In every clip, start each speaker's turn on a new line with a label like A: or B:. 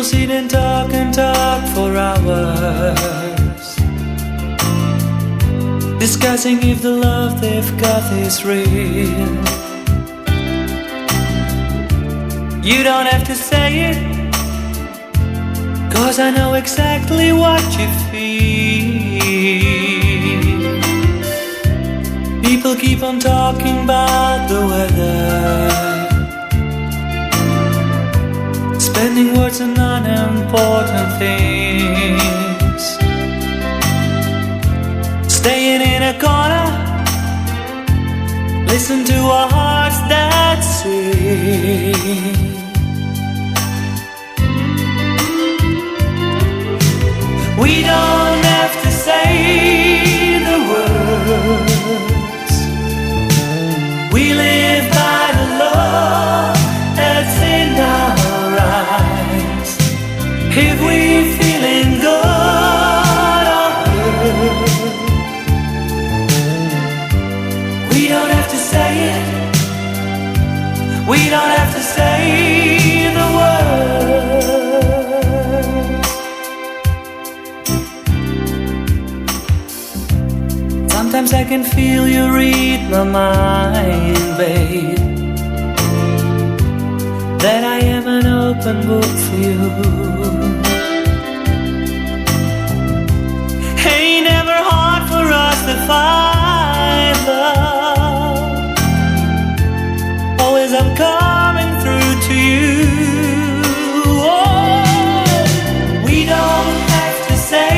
A: People sit and talk for hours, discussing if the love they've got is real. You don't have to say it, 'cause I know exactly what you feel. People keep on talking about the weather, spending words on unimportant things, staying in a corner, listen to our hearts that sing. We don't have to say the words, we live by the love that's in our eyes. If we're feeling good or hurt, we don't have to say it, we don't have to say the words. Sometimes I can feel you read my mind, babe, that I am an open book for you. Ain't never hard for us to find love, always I'm coming through to you. Oh, we don't have to say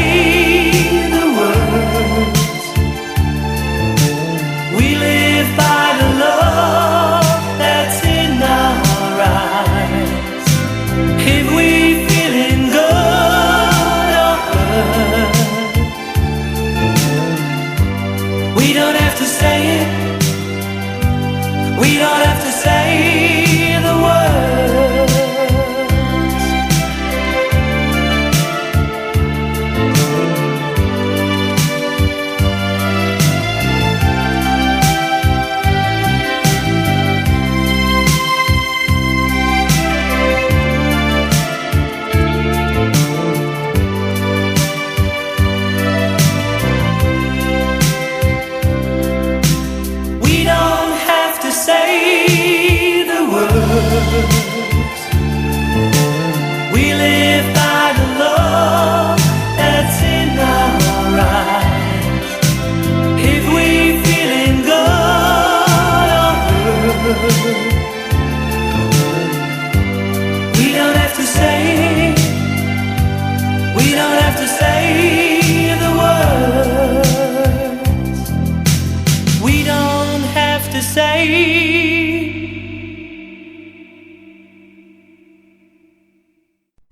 A: the words, we live by the love that's in our eyes. If we're feeling good or hurt, we don't have to say it, we don't have to say the words. We don't have to say the words, we live by the love that's in our eyes. If we're feeling good or hurt, we don't have to say, we don't have to say the words, we don't have to say